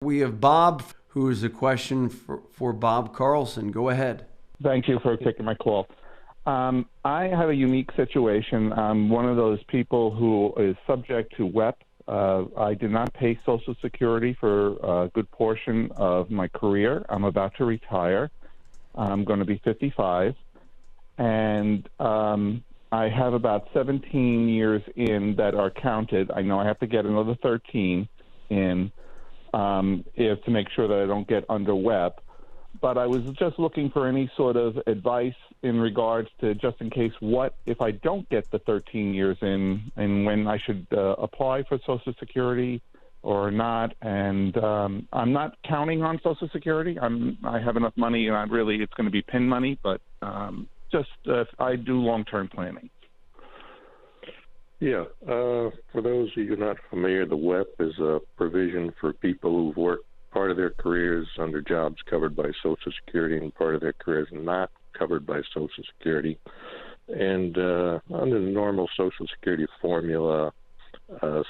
We have Bob, who is a question for Bob Carlson. Go ahead. Thank you for taking my call. I have a unique situation. I'm one of those people who is subject to WEP. I did not pay Social Security for a good portion of my career. I'm about to retire. I'm going to be 55. And I have about 17 years in that are counted. I know I have to get another 13 in to make sure that I don't get under WEP. But I was just looking for any sort of advice in regards to, just in case, what if I don't get the 13 years in, and when I should apply for Social Security or not. And I'm not counting on Social Security. I have enough money, and it's going to be PIN money, but I do long-term planning. Yeah. For those of you not familiar, the WEP is a provision for people who've worked part of their careers under jobs covered by Social Security and part of their careers not covered by Social Security. And under the normal Social Security formula,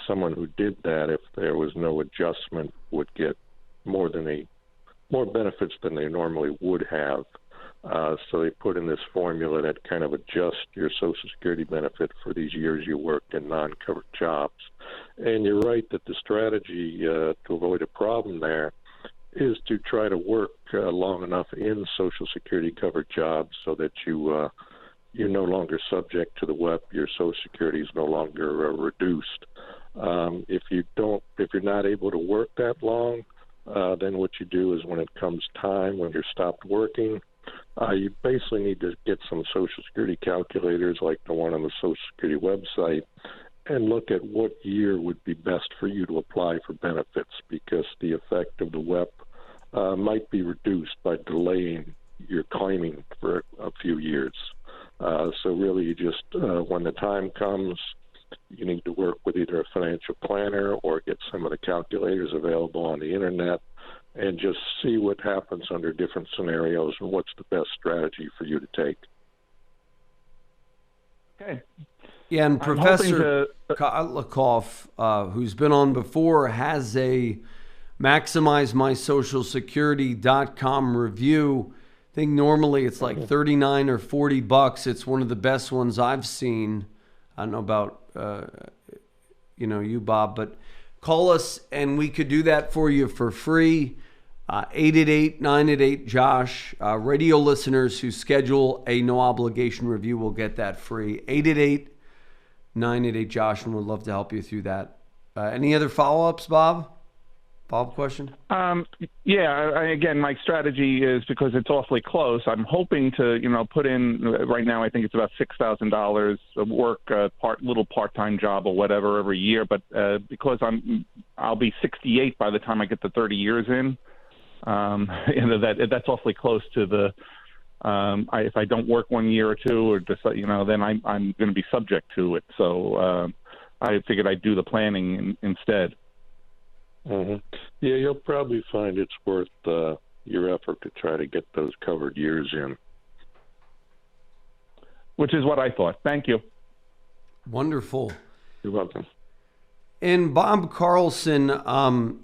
someone who did that, if there was no adjustment, would get more benefits than they normally would have. So they put in this formula that kind of adjusts your Social Security benefit for these years you worked in non-covered jobs. And you're right that the strategy to avoid a problem there is to try to work long enough in Social Security covered jobs so that you're no longer subject to the WEP. Your Social Security is no longer reduced. If you're not able to work that long, then what you do is when it comes time, when you're stopped working, you basically need to get some Social Security calculators like the one on the Social Security website and look at what year would be best for you to apply for benefits, because the effect of the WEP might be reduced by delaying your claiming for a few years. So really, you just when the time comes, you need to work with either a financial planner or get some of the calculators available on the internet and just see what happens under different scenarios and what's the best strategy for you to take. Okay. Yeah, and Professor Kotlakoff, who's been on before, has a MaximizeMySocialSecurity.com review. I think normally it's like $39 or $40. It's one of the best ones I've seen. I don't know about you, Bob, but call us and we could do that for you for free. 888-988-JOSH. Radio listeners who schedule a no obligation review will get that free. 888-988-JOSH, and we'd love to help you through that. Any other follow-ups, Bob? Follow-up question? Again, my strategy is, because it's awfully close, I'm hoping to, put in, right now I think it's about $6,000 of work, little part-time job or whatever every year, but because I'll be 68 by the time I get the 30 years in, that's awfully close to the, if I don't work 1 year or two, or just, then I'm going to be subject to it. So I figured I'd do the planning instead. Mm-hmm. Yeah, you'll probably find it's worth your effort to try to get those covered years in. Which is what I thought. Thank you. Wonderful. You're welcome. And Bob Carlson,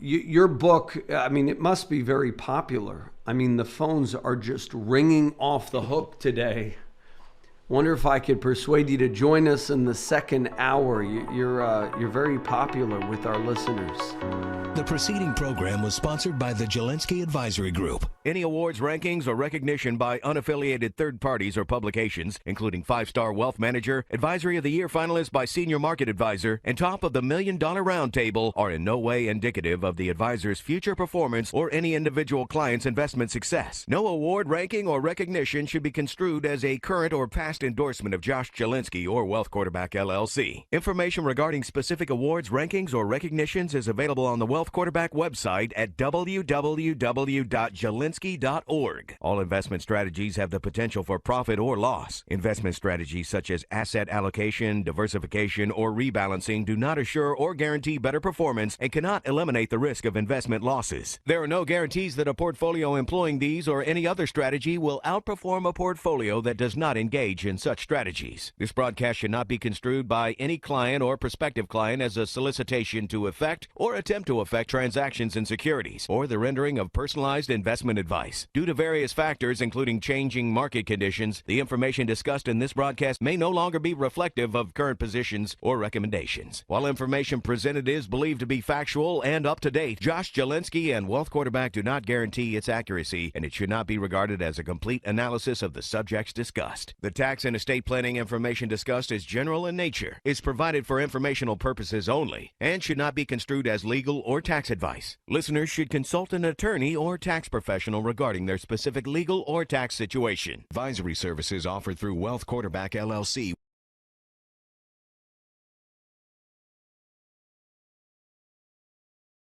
your book, it must be very popular. The phones are just ringing off the hook today. Wonder if I could persuade you to join us in the second hour. You're very popular with our listeners. The preceding program was sponsored by the Jalinski Advisory Group. Any awards, rankings, or recognition by unaffiliated third parties or publications, including 5-Star Wealth Manager, Advisory of the Year finalist by Senior Market Advisor, and top of the $1 Million Roundtable, are in no way indicative of the advisor's future performance or any individual client's investment success. No award, ranking, or recognition should be construed as a current or past endorsement of Josh Jalinski or Wealth Quarterback LLC. Information regarding specific awards, rankings, or recognitions is available on the Wealth Quarterback website at www.jalinski.org. All investment strategies have the potential for profit or loss. Investment strategies such as asset allocation, diversification, or rebalancing do not assure or guarantee better performance and cannot eliminate the risk of investment losses. There are no guarantees that a portfolio employing these or any other strategy will outperform a portfolio that does not engage in such strategies. This broadcast should not be construed by any client or prospective client as a solicitation to effect or attempt to effect affect transactions in securities or the rendering of personalized investment advice. Due to various factors, including changing market conditions, the information discussed in this broadcast may no longer be reflective of current positions or recommendations. While information presented is believed to be factual and up to date, Josh Jalinski and Wealth Quarterback do not guarantee its accuracy, and it should not be regarded as a complete analysis of the subjects discussed. The tax and estate planning information discussed is general in nature, is provided for informational purposes only, and should not be construed as legal or tax advice. Listeners should consult an attorney or tax professional regarding their specific legal or tax situation. Advisory services offered through Wealth Quarterback LLC.